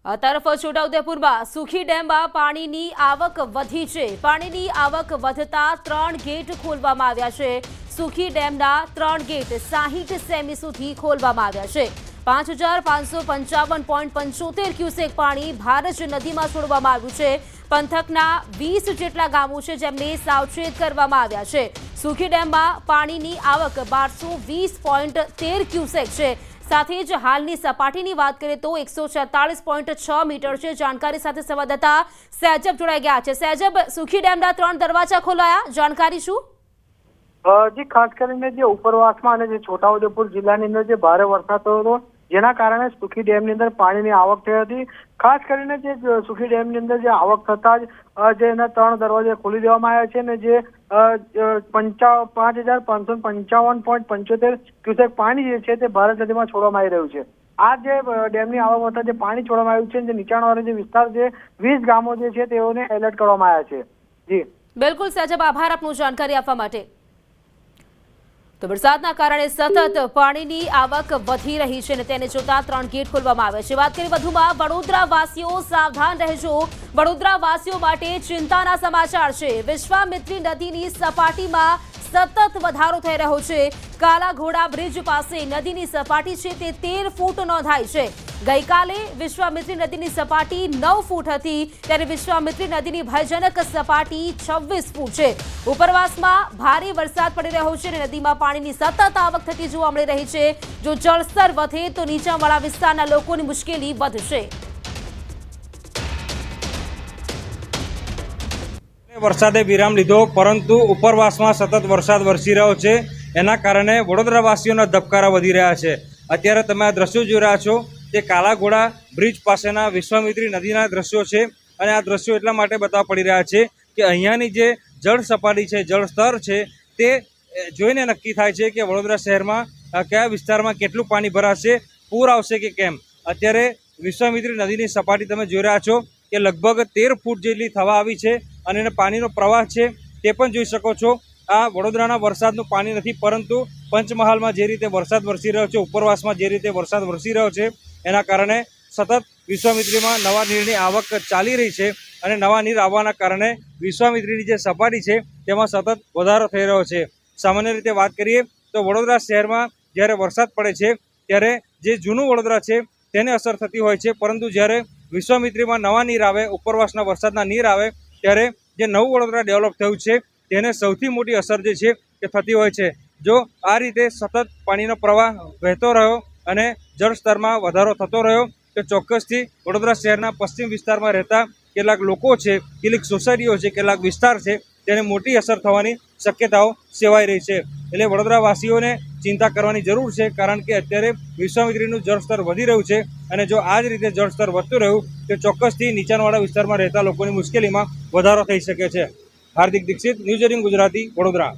આ તરફ છોટાઉદેપુરમાં સુખી ડેમમાં પાણીની આવક વધી છે। પાણીની આવક વધતા 3 ગેટ ખોલવામાં આવ્યા છે। સુખી ડેમના 3 ગેટ 60 સેમી સુધી ખોલવામાં આવ્યા છે। 5555.75 ક્યુસેક પાણી ભારજ નદીમાં છોડવામાં આવ્યું છે। પંથકના 20 જેટલા ગામો છે જેમને સાવચેત કરવામાં આવ્યા છે। સુખી ડેમમાં પાણીની આવક 1220.13 ક્યુસેક છે। સાથે જ હાલની સપાટીની વાત કરીએ તો 146.6 મીટર છે। જાણકારી સાથે સંવાદદાતા સહેજબ જોડાઈ ગયા છે। સહેજબ, સુખી ડેમના 3 દરવાજા ખોલાયા, જાણકારી શું? જી, ખાસ કરીને જે ઉપરવાસમાં અને જે છોટાઉદેપુર જિલ્લાની અંદર જે ભારે વરસાદ થયો હતો જેના કારણે સુખી ડેમની અંદર પાણીની આવક થઈ હતી। ખાસ કરીને જે સુખી ડેમની અંદર જે આવક થતા જ જે એના 3 દરવાજા ખોલી દેવામાં આવ્યા છે અને જે 5555.75 ક્યુસેક પાણી જે છે તે ભારત નદીમાં છોડવામાં આવી રહ્યું છે। આ જે ડેમની આવક વધતા જે પાણી છોડવામાં આવ્યું છે જે નીચાણવાળો જે વિસ્તાર છે 20 ગામો જે છે તેઓને એલર્ટ કરવામાં આવ્યા છે। જી બિલકુલ સહેજબ, આભાર આપનું જાણકારી આપવા માટે। તો વરસાદના કારણે સતત પાણીની આવક વધી રહી છે અને તેને જોતા 3 ગેટ ખોલવામાં આવ્યા છે। વાત કરીએ વધુમાં, વડોદરા વાસીઓ સાવધાન રહેજો। વડોદરા વાસીઓ માટે ચિંતાના સમાચાર છે। વિશ્વામિત્રી નદીની સપાટીમાં સતત વધારો થઈ રહ્યો છે। કાલા ઘોડા બ્રિજ પાસે નદીની સપાટી છે તે 13 ફૂટ નોંધાઈ છે। ગઈકાલે વિશ્વામિત્રી નદીની સપાટી 9 ફૂટ હતી, ત્યારે વિશ્વામિત્રી નદીની ભયજનક સપાટી 26 ફૂટ છે। ઉપરવાસમાં ભારે વરસાદ પડી રહ્યો છે અને નદીમાં પાણીની સતત આવક થતી જોવા મળી રહી છે। જો જળસ્તર વધે તો નીચાણવાળા વિસ્તારના લોકોની મુશ્કેલી વધશે। વરસાદે વિરામ લીધો, પરંતુ ઉપરવાસમાં સતત વરસાદ વરસી રહ્યો છે। એના કારણે વડોદરાવાસીઓના ધબકારા વધી રહ્યા છે। અત્યારે તમે આ દ્રશ્યો જોઈ રહ્યા છો તે કાલાઘોડા બ્રિજ પાસેના વિશ્વામિત્રી નદીના દ્રશ્યો છે અને આ દ્રશ્યો એટલા માટે બતાવવા પડી રહ્યા છે કે અહીંયાની જે જળ સપાટી છે, જળ સ્તર છે, તે જોઈને નક્કી થાય છે કે વડોદરા શહેરમાં કયા વિસ્તારમાં કેટલું પાણી ભરાશે, પૂર આવશે કે કેમ। અત્યારે વિશ્વામિત્રી નદીની સપાટી તમે જોઈ રહ્યા છો કે લગભગ 13 ફૂટ જેટલી થવા આવી છે અને એને પાણીનો પ્રવાહ છે તે પણ જોઈ શકો છો। આ વડોદરાના વરસાદનું પાણી નથી, પરંતુ પંચમહાલમાં જે રીતે વરસાદ વરસી રહ્યો છે, ઉપરવાસમાં જે રીતે વરસાદ વરસી રહ્યો છે, એના કારણે સતત વિશ્વામિત્રીમાં નવા નીરની આવક ચાલી રહી છે અને નવા નીર આવવાના કારણે વિશ્વામિત્રીની જે સપાટી છે તેમાં સતત વધારો થઈ રહ્યો છે। સામાન્ય રીતે વાત કરીએ તો વડોદરા શહેરમાં જ્યારે વરસાદ પડે છે ત્યારે જે જૂનું વડોદરા છે તેને અસર થતી હોય છે, પરંતુ જ્યારે વિશ્વામિત્રીમાં નવા નીર આવે, ઉપરવાસના વરસાદના નીર આવે, ત્યારે જે નવું વડોદરા ડેવલપ થયું છે તેને સૌથી મોટી અસર જે છે તે થતી હોય છે। જો આ રીતે સતત પાણીનો પ્રવાહ વહેતો રહ્યો અને જળસ્તરમાં વધારો થતો રહ્યો તો ચોક્કસથી વડોદરા શહેરના પશ્ચિમ વિસ્તારમાં રહેતા કેટલાક લોકો છે, કેટલીક સોસાયટીઓ છે, કેટલાક વિસ્તાર છે, તેને મોટી અસર થવાની શક્યતાઓ સેવાઈ રહી છે। એટલે વડોદરાવાસીઓને ચિંતા કરવાની જરૂર છે, કારણ કે અત્યારે વિશ્વામિત્રીનું જળસ્તર વધી રહ્યું છે અને જો આ જ રીતે જળસ્તર વધતું રહ્યું તો ચોક્કસથી નીચાણવાળા વિસ્તારમાં રહેતા લોકોની મુશ્કેલીમાં વધારો થઈ શકે છે। હાર્દિક દીક્ષિત, ન્યૂઝ 18 ગુજરાતી, વડોદરા।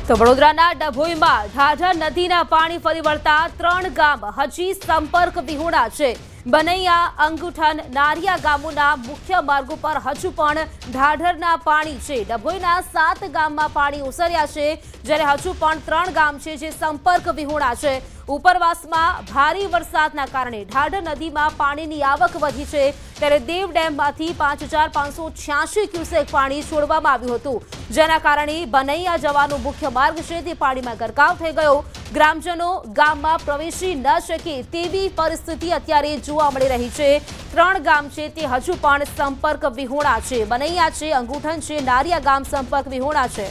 તો વડોદરાના ડભોઈમાં ઢાઢર નદીના પાણી ફરી વળતા 3 ગામ હજી સંપર્ક વિહોણા છે। બનૈયા, અંગુઠન, નારિયા ગામોના મુખ્ય માર્ગો પર હજુ પણ ઢાઢરના પાણી છે। ડભોઈના 7 ગામમાં પાણી ઓસર્યા છે, જ્યારે હજુ પણ 3 ગામ છે જે સંપર્ક વિહોણા છે। ઉપરવાસમાં ભારે વરસાદના કારણે ઢાઢર નદીમાં પાણીની આવક વધી છે, ત્યારે દેવ ડેમમાંથી 5586 ક્યુસેક પાણી છોડવામાં આવ્યું હતું, જેના કારણે બનૈયા જવાનો મુખ્ય માર્ગ છે તે પાણીમાં ગરકાવ થઈ ગયો। ગ્રામજનો ગામમાં પ્રવેશી ન શકે તેવી પરિસ્થિતિ અત્યારે જોવા મળી રહી છે। 3 ગામ છે તે હજુ પણ સંપર્ક વિહોણા છે। બનૈયા છે, અંગુઠન છે, નારિયા ગામ સંપર્ક વિહોણા છે।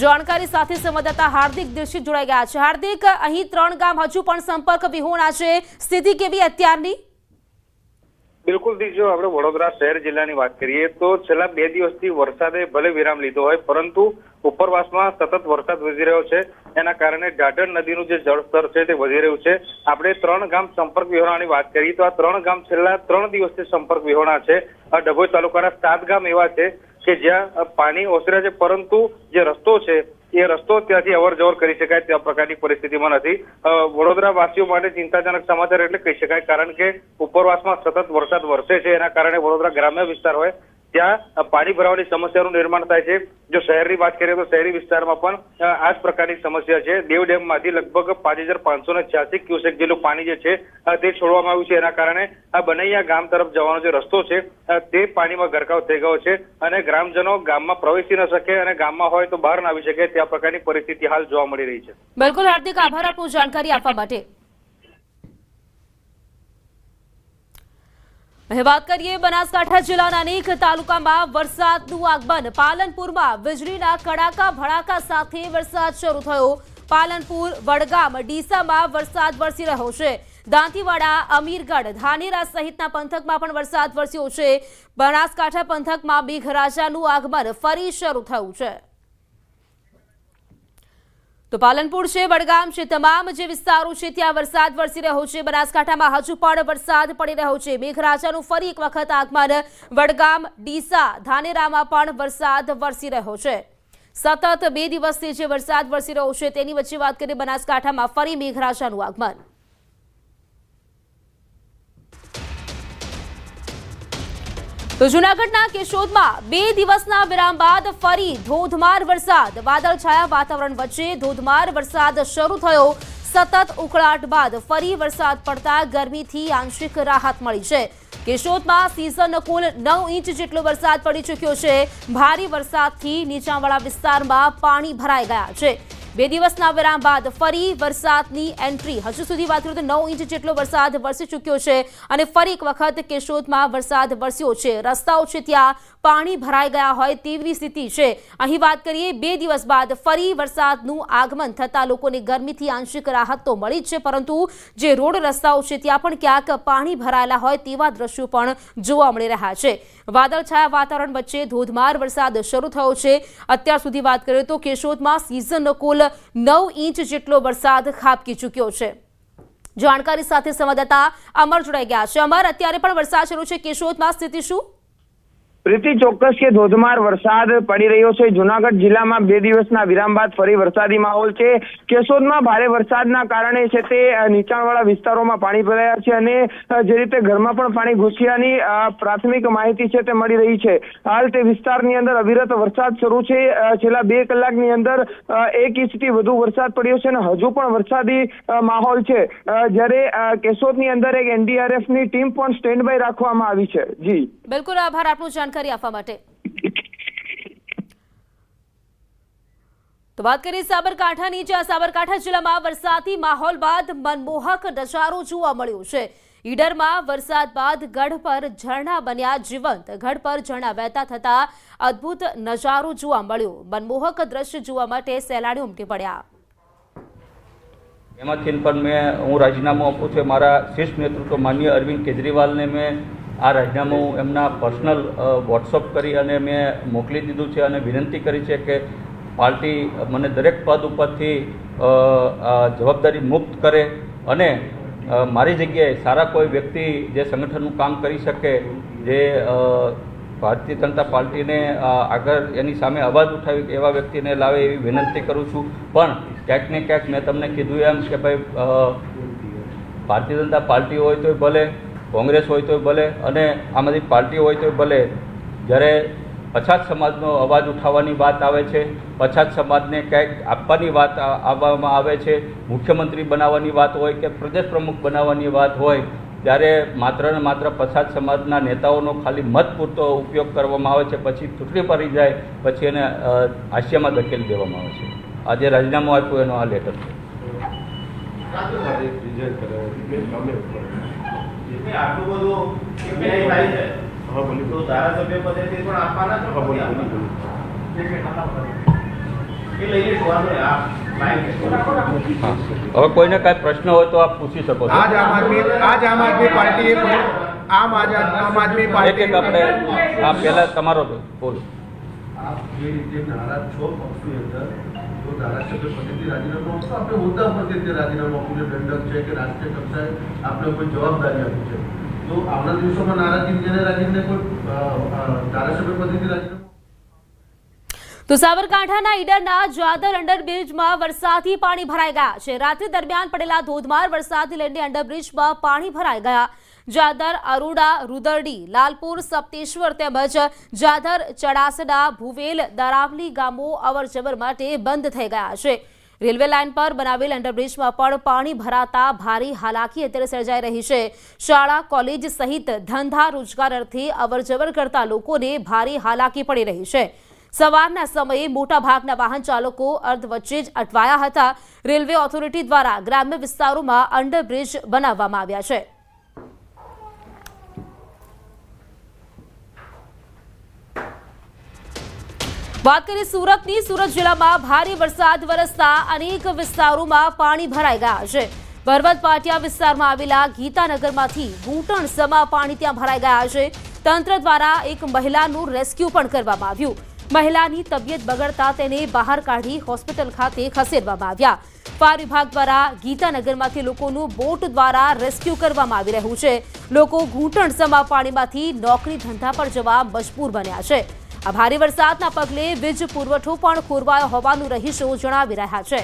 જાણકારી સાથે સંવાદદાતા હાર્દિક દીક્ષિત જોડાઈ ગયા છે। હાર્દિક, અહીં 3 ગામ હજુ પણ સંપર્ક વિહોણા છે, સ્થિતિ કેવી અત્યારની? બિલકુલ દીજો, આપણે વડોદરા શહેર જિલ્લાની વાત કરીએ તો છેલ્લા 2 દિવસથી વરસાદે ભલે વિરામ લીધો હોય, પરંતુ ઉપરવાસમાં સતત વરસાદ વધી રહ્યો છે। એના કારણે ઢાઢર નદીનું જે જળસ્તર છે તે વધી રહ્યું છે। આપણે 3 ગામ સંપર્ક વિહોણાની વાત કરીએ તો આ 3 ગામ છેલ્લા 3 દિવસથી સંપર્ક વિહોણા છે। આ ડભોઈ તાલુકાના 7 ગામ એવા છે કે જ્યાં પાણી ઓસર્યા છે, પરંતુ જે રસ્તો છે એ રસ્તો ત્યાંથી અવર જવર કરી શકાય તે પ્રકારની પરિસ્થિતિમાં નથી। વડોદરા વાસીઓ માટે ચિંતાજનક સમાચાર એટલે કહી શકાય, કારણ કે ઉપરવાસમાં સતત વરસાદ વરસે છે, એના કારણે વડોદરા ગ્રામ્ય વિસ્તાર હોય ત્યાં પાણી ભરાવાની સમસ્યાનું નિર્માણ થાય છે। જો શહેરની વાત કરીએ તો શહેરી વિસ્તારમાં પણ આ જ પ્રકારની સમસ્યા છે। દેવ ડેમમાંથી લગભગ 5586 ક્યુસેક જેટલું પાણી જે છે તે છોડવામાં આવ્યું છે। એના કારણે આ બનૈયા ગામ તરફ જવાનો જે રસ્તો છે તે પાણીમાં ગરકાવ થઈ ગયો છે અને ગ્રામજનો ગામમાં પ્રવેશી ન શકે અને ગામમાં હોય તો બહાર ના આવી શકે તે પ્રકારની પરિસ્થિતિ હાલ જોવા મળી રહી છે। બિલકુલ હાર્દિક આભાર આપનું જાણકારી આપવા માટે। હવે વાત કરીએ બનાસકાંઠા જિલ્લાના અનેક તાલુકામાં વરસાદનું આગમન। પાલનપુરમાં વીજળીના કડાકા ભડાકા સાથે વરસાદ શરૂ થયો। પાલનપુર, વડગામ, ડીસામાં વરસાદ વરસી રહ્યો છે। દાંતીવાડા, અમીરગઢ, ધાનેરા સહિતના પંથકમાં પણ વરસાદ વરસ્યો છે। બનાસકાંઠા પંથકમાં મેઘરાજાનું આગમન ફરી શરૂ થયું છે। તો પાલનપુર છે, વડગામ છે, તમામ જે વિસ્તારો છે ત્યાં વરસાદ વરસી રહ્યો છે। બનાસકાંઠામાં હજુ પણ વરસાદ પડી રહ્યો છે। મેઘરાજાનું ફરી એક વખત આગમન। વડગામ, ડીસા, ધાનેરામાં પણ વરસાદ વરસી રહ્યો છે। સતત 2 દિવસથી જે વરસાદ વરસી રહ્યો છે તેની વચ્ચે વાત કરીએ બનાસકાંઠામાં ફરી મેઘરાજાનું આગમન। તો જૂનાગઢના કેશોદમાં 2 દિવસના વિરામ બાદ ફરી ધોધમાર વરસાદ। વાદળછાયા વાતાવરણ વચ્ચે ધોધમાર વરસાદ શરૂ થયો। સતત ઉકળાટ બાદ ફરી વરસાદ પડતા ગરમીથી આંશિક રાહત મળી છે। કેશોદમાં સિઝનનો કુલ 9 ઇંચ જેટલો વરસાદ પડી ચૂક્યો છે। ભારે વરસાદથી નીચાણવાળા વિસ્તારમાં પાણી ભરાઈ ગયા છે। 2 દિવસના વિરામ બાદ ફરી વરસાદની એન્ટ્રી। હજુ સુધી વાત કરીએ તો 9 ઇંચ જેટલો વરસાદ વરસી ચૂક્યો છે અને ફરી એક વખત કેશોદમાં વરસાદ વરસ્યો છે। રસ્તાઓ છે ત્યાં પાણી ભરાઈ ગયા હોય તેવી સ્થિતિ છે। અહીં વાત કરીએ 2 દિવસ બાદ ફરી વરસાદનું આગમન થતાં લોકોને ગરમીથી આંશિક રાહત તો મળી જ છે, પરંતુ જે રોડ રસ્તાઓ છે ત્યાં પણ ક્યાંક પાણી ભરાયેલા હોય તેવા દ્રશ્યો પણ જોવા મળી રહ્યા છે। વાદળછાયા વાતાવરણ વચ્ચે ધોધમાર વરસાદ શરૂ થયો છે। અત્યાર સુધી વાત કરીએ તો કેશોદમાં સિઝનનો કુલ 9 ઇંચ જેટલો વરસાદ ખાબકી ચૂક્યો છે। જાણકારી સાથે સંવાદદાતા અમર જોડાઈ ગયા છે। અમર, અત્યારે પણ વરસાદ શરૂ છે કેશોદમાં, સ્થિતિ શું? પ્રીતિ, ચોક્કસ કે ધોધમાર વરસાદ પડી રહ્યો છે। જૂનાગઢ જિલ્લામાં 2 દિવસના વિરામ બાદ ફરી વરસાદી માહોલ છે। કેશોદમાં ભારે વરસાદના કારણે છે તે નીચાણવાળા વિસ્તારોમાં પાણી ભરાયા છે અને જે રીતે ઘરમાં પણ પાણી ઘૂસ્યાની પ્રાથમિક માહિતી છે તે મળી રહી છે। હાલ તે વિસ્તારની અંદર અવિરત વરસાદ શરૂ છે। છેલ્લા 2 કલાકની અંદર 1 ઇંચથી વધુ વરસાદ પડ્યો છે અને હજુ પણ વરસાદી માહોલ છે। જ્યારે કેશોદની અંદર એક NDRFની ટીમ પણ સ્ટેન્ડ બાય રાખવામાં આવી છે। જી બિલકુલ, આભાર આપનું જાણકારી આપવા માટે। તો વાત કરીએ સાબરકાંઠાની, જ્યાં સાબરકાંઠા જિલ્લામાં વરસાદી માહોલ બાદ મનમોહક નજારો જોવા મળ્યો છે। ઈડરમાં વરસાદ બાદ ગઢ પર ઝરણા બન્યા જીવંત। ગઢ પર ઝરણા વહેતા થતા અદ્ભુત નજારો જોવા મળ્યો। મનમોહક દ્રશ્ય જોવા માટે સહેલાણીઓ ઉમટી પડ્યા। એમાંથી પણ હું રાજીનામું આપું છું। મારા શીર્ષ નેતૃત્વ માનનીય અરવિંદ કેજરીવાલને મેં આ રાજીનામું એમના પર્સનલ વોટ્સઅપ કરી અને મેં મોકલી દીધું છે અને વિનંતી કરી છે કે પાર્ટી મને દરેક પદ ઉપરથી જવાબદારી મુક્ત કરે અને મારી જગ્યાએ સારા કોઈ વ્યક્તિ જે સંગઠનનું કામ કરી શકે, જે ભારતીય જનતા પાર્ટીને આગળ એની સામે અવાજ ઉઠાવી એવા વ્યક્તિને લાવે એવી વિનંતી કરું છું। પણ ક્યાંક ને ક્યાંક મેં તમને કીધું એમ કે ભાઈ ભારતીય જનતા પાર્ટી હોય તોય ભલે, કોંગ્રેસ હોય તોય ભલે અને આમ આદમી પાર્ટી હોય તોય ભલે, જ્યારે પછાત સમાજનો અવાજ ઉઠાવવાની વાત આવે છે, પછાત સમાજને ક્યાંક આપવાની વાત આવવામાં આવે છે, મુખ્યમંત્રી બનાવવાની વાત હોય કે પ્રદેશ પ્રમુખ બનાવવાની વાત હોય, ત્યારે માત્ર ને માત્ર પછાત સમાજના નેતાઓનો ખાલી મત પૂરતો ઉપયોગ કરવામાં આવે છે। પછી ચૂંટણી પડી જાય પછી એને હાસ્યમાં ધકેલી દેવામાં આવે છે। આજે રાજીનામું આપ્યું એનો આ લેટર છે। હવે કોઈને કાંઈ પ્રશ્ન હોય તો આપ પૂછી શકો છો। આજ આમ આદમી પાર્ટી આમ આદમી પાર્ટી આપણે આ પહેલા તમારો બોલો। આપ જે રીતે નારાજ છો પક્ષની અંદર તો ધારાસભ્ય પદેથી રાજીનામું આપશો, આપણે હોદ્દા પરથી રાજીનામું આપવું છે, દંડક છે કે રાષ્ટ્રીય કક્ષાએ આપણે કોઈ જવાબદારી આપી છે, તો આવનાર દિવસોમાં નારાજગી રાજીને કોઈ ધારાસભ્ય પદેથી રાજીનામું। તો સાબરકાંઠાના ઈડરના જાદર અંડરબ્રિજમાં વરસાદી પાણી ભરાઈ ગયા છે. રાત્રિ દરમિયાન પડેલા ધોધમાર વરસાદને લઈને અંડરબ્રિજમાં પાણી ભરાઈ ગયા. જાદર, અરોડા, રુદરડી, લાલપુર, સપ્તેશ્વર તેમજ જાદર, ચડાસડા, ભુવેલ, દરાવલી ગામો અવરજવર માટે બંધ થઈ ગયા છે. રેલવે લાઇન પર બનાવેલ અંડરબ્રિજમાં પણ પાણી ભરાતા ભારે હાલાકી અત્યારે સર્જાઈ રહી છે. શાળા, કોલેજ સહિત ધંધા રોજગાર અર્થે અવરજવર કરતા લોકોને ભારે હાલાકી પડી રહી છે. સવારના સમયે મોટાભાગના વાહન ચાલકો અર્ધ વચ્ચે જ અટવાયા હતા. રેલવે ઓથોરિટી દ્વારા ગ્રામ્ય વિસ્તારોમાં અંડરબ્રિજ બનાવવામાં આવ્યા છે. વાત કરીએ સુરતની. સુરત જિલ્લામાં ભારે વરસાદ વરસતા અનેક વિસ્તારોમાં પાણી ભરાઈ ગયા છે. ભરવત પાટિયા વિસ્તારમાં આવેલા ગીતાનગરમાંથી ઘૂંટણ સમા પાણી ત્યાં ભરાઈ ગયા છે. તંત્ર દ્વારા એક મહિલાનું રેસ્ક્યુ પણ કરવામાં આવ્યું. મહિલાની તબિયત બગડતા તેને બહાર કાઢી હોસ્પિટલ ખાતે ખસેડવામાં આવ્યા. ફાયર વિભાગ દ્વારા ગીતાનગરમાંથી લોકોનું બોટ દ્વારા રેસ્ક્યુ કરવામાં આવી રહ્યું છે. લોકો ઘૂંટણ સમા પાણીમાંથી નોકરી ધંધા પર જવા મજબૂર બન્યા છે. આ ભારે વરસાદના પગલે વીજ પુરવઠો પણ ખોરવાયો હોવાનું રહીશો જણાવી રહ્યા છે.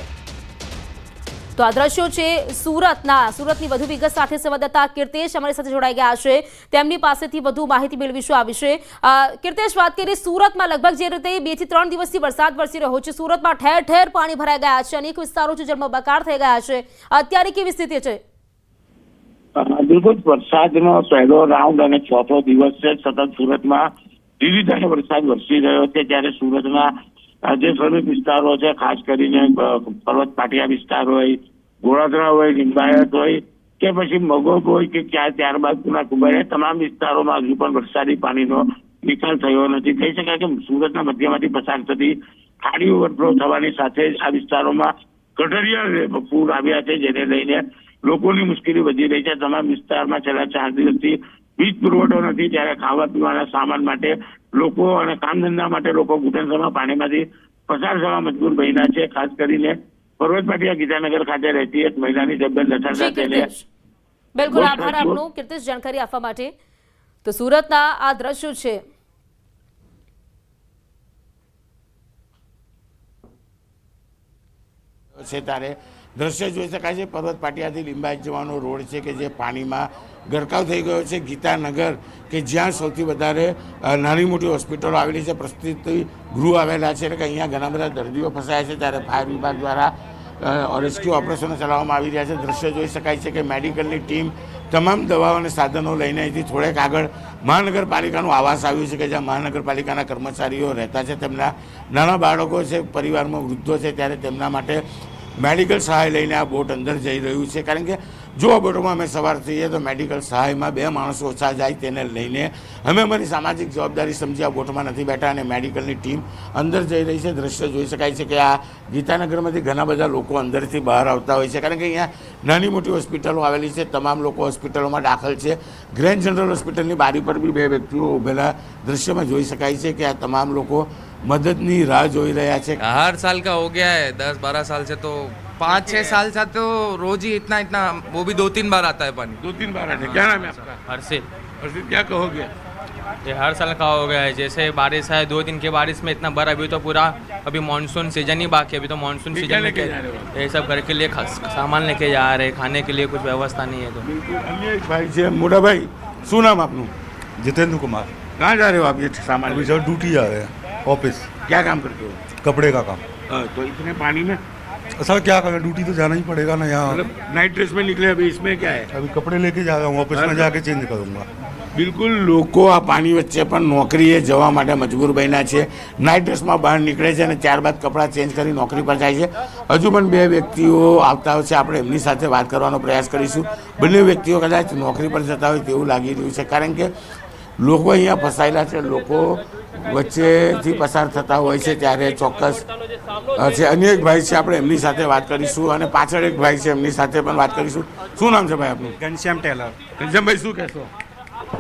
તો આ દ્રશ્યો છે સુરતની વધુ વિગત સાથે સંવાદદાતા કીર્તેશ અમારી સાથે જોડાઈ ગયા છે. તેમની પાસેથી વધુ માહિતી મેળવીશું આ વિશે. કીર્તેશ, વાત કરીએ સુરતમાં લગભગ જે રીતે 2 થી 3 દિવસથી વરસાદ વરસી રહ્યો છે, સુરતમાં ઠેર ઠેર પાણી ભરાઈ ગયા છે. અનેક વિસ્તારો છે જળબંબાકાર થઈ ગયા છે. અત્યારે કેવી સ્થિતિ છે? બિલકુલ, વરસાદનો પહેલો રાઉન્ડ અને ચોથો દિવસ છે. સતત સુરતમાં ધીરે ધીરે વરસાદ વરસી રહ્યો છે. ત્યારે સુરતના જે શ્રમિક વિસ્તારો છે, ખાસ કરીને પર્વત પાટિયા વિસ્તાર હોય, ગોળાદરા હોય, લિંબાયત હોય કે પછી મગોગ હોય કે ત્યારબાદ પુના કુંભારિયા, તમામ વિસ્તારોમાં હજુ પણ વરસાદી પાણીનો નિકાલ થયો નથી. કહી શકાય કે સુરતના મધ્યમાંથી પસાર થતી ખાડી ઓવરફ્લો થવાની સાથે જ આ વિસ્તારોમાં ગટરિયા પૂર આવ્યા છે, જેને લઈને લોકોની મુશ્કેલી વધી રહી છે. તમામ વિસ્તારમાં છેલ્લા 4 દિવસથી વીજ પુરવઠો નથી, ત્યારે ખાવા પીવાના સામાન માટે લોકો અને કામ ધંધા માટે લોકો ઘૂંટણસમાં પાણીમાંથી પસાર થવા મજબૂર બન્યા છે. ખાસ કરીને પર્વત પાટિયા ગીતાનગર ખાતે રહેતી એક મહિલાની તબિયત લથડતા તેને બિલકુલ આભાર આપનો કીર્તિશ જાણકારી આપવા માટે. તો સુરતના આ દ્રશ્યો છે. ત્યારે દ્રશ્ય જોઈ શકાય છે. પર્વત પાટિયાથી લિંબાયત જવાનો રોડ છે કે જે પાણીમાં ગરકાવ થઈ ગયો છે. ગીતાનગર કે જ્યાં સૌથી વધારે નાની મોટી હોસ્પિટલો આવેલી છે, પ્રસ્તુતિ ગૃહ આવેલા છે, કે અહીંયા ઘણા બધા દર્દીઓ ફસાયા છે. ત્યારે ફાયર વિભાગ દ્વારા રેસ્ક્યુ ઓપરેશનો ચલાવવામાં આવી રહ્યા છે. દ્રશ્ય જોઈ શકાય છે કે મેડિકલની ટીમ તમામ દવાઓ અને સાધનો લઈને અહીંથી થોડેક આગળ મહાનગરપાલિકાનું આવાસ આવ્યું છે કે જ્યાં મહાનગરપાલિકાના કર્મચારીઓ રહેતા છે. તેમના નાના બાળકો છે, પરિવારમાં વૃદ્ધો છે, ત્યારે તેમના માટે મેડિકલ સહાય લઈને આ બોટ અંદર જઈ રહ્યું છે. કારણ કે જો આ બોટમાં અમે સવાર થઈએ તો મેડિકલ સહાયમાં 2 માણસો ઓછા જાય, તેને લઈને અમે અમારી સામાજિક જવાબદારી સમજી આ બોટમાં નથી બેઠા અને મેડિકલની ટીમ અંદર જઈ રહી છે. દ્રશ્ય જોઈ શકાય છે કે આ ગીતાનગરમાંથી ઘણા બધા લોકો અંદરથી બહાર આવતા હોય છે, કારણ કે અહીંયા નાની મોટી હોસ્પિટલો આવેલી છે. તમામ લોકો હોસ્પિટલોમાં દાખલ છે. ગ્રેન્ડ જનરલ હોસ્પિટલની બારી પર બી 2 વ્યક્તિઓ ઉભેલા દ્રશ્યમાં જોઈ શકાય છે કે આ તમામ લોકો मददनी राह जोई रहा है. हर साल का हो गया है, 10-12 साल से, तो 5-6 साल से तो रोज ही इतना वो भी 2-3 बार आता है पानी. 2-3 बार आता है. क्या नाम है आपका? हर्षित. हर्षित, क्या कहोगे? ये हर साल का हो गया है. जैसे बारिश है 2 दिन के बारिश में इतना बार, अभी तो पूरा अभी मानसून सीजन ही बाकी, अभी तो मानसून सीजन में ये सब घर के लिए सामान लेके जा रहे हैं, खाने के लिए कुछ व्यवस्था नहीं है. तो अन्य एक भाई से, मोटा भाई, શું નામ આપનું? जितेंद्र कुमार. कहाँ जा रहे हो आप? ये सामान अभी सर ड्यूटी जा रहे हैं, ऑफिस. क्या काम करते हो? कपड़े का काम. तो इतने पानी में सर क्या करें, ड्यूटी तो जाना ही पड़ेगा ना. यहाँ मतलब नाइट ड्रेस में निकले, अभी इसमें क्या है? अभी कपड़े लेके जा रहा हूँ, ऑफिस में जाके चेंज करूँगा. બિલકુલ, લોકો આ પાણી વચ્ચે પણ નોકરીએ જવા માટે મજબૂર બન્યા છે. નાઇટ ડ્રેસમાં બહાર નીકળે છે અને ત્યારબાદ કપડાં ચેન્જ કરી નોકરી પર જાય છે. હજુ પણ 2 વ્યક્તિઓ આવતા હોય છે, આપણે એમની સાથે વાત કરવાનો પ્રયાસ કરીશું. બંને વ્યક્તિઓ કદાચ નોકરી પર જતા હોય તેવું લાગી રહ્યું છે, કારણ કે લોકો અહીંયા ફસાયેલા છે, લોકો વચ્ચેથી પસાર થતા હોય છે. ત્યારે ચોક્કસ છે. અન્ય એક ભાઈ છે, આપણે એમની સાથે વાત કરીશું અને પાછળ એક ભાઈ છે, એમની સાથે પણ વાત કરીશું. શું નામ છે ભાઈ આપનું? ઘનશ્યામ ટેલર. ઘનશ્યામભાઈ, શું કહેશો?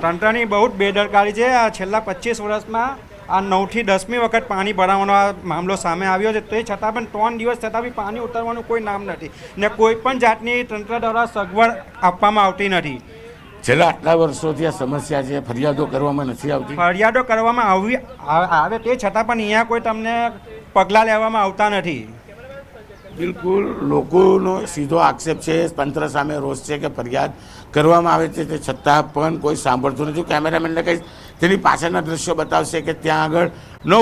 તંત્રની બહુ જ બેદરકારી છે. આ છેલ્લા 25 વર્ષમાં આ 9થી 10મી વખત પાણી ભરાવાનો આ મામલો સામે આવ્યો છે. તે છતાં પણ 3 દિવસ છતાં બી પાણી ઉતરવાનું કોઈ નામ નથી ને કોઈ પણ જાતની તંત્ર દ્વારા સગવડ આપવામાં આવતી નથી. છેલ્લા આટલા વર્ષોથી આ સમસ્યા છે, ફરિયાદો કરવામાં નથી આવતી. ફરિયાદો કરવામાં આવે તે છતાં પણ અહીંયા કોઈ તમને પગલાં લેવામાં આવતા નથી. બિલકુલ લોકોનો સીધો આક્ષેપ છે, તંત્ર સામે રોષ છે કે ફરિયાદ કરવામાં આવે છે તે છતાં પણ કોઈ સાંભળતું નથી. કેમેરામેનને કહીશ તેની પાછળના દ્રશ્યો બતાવશે કે ત્યાં આગળ 9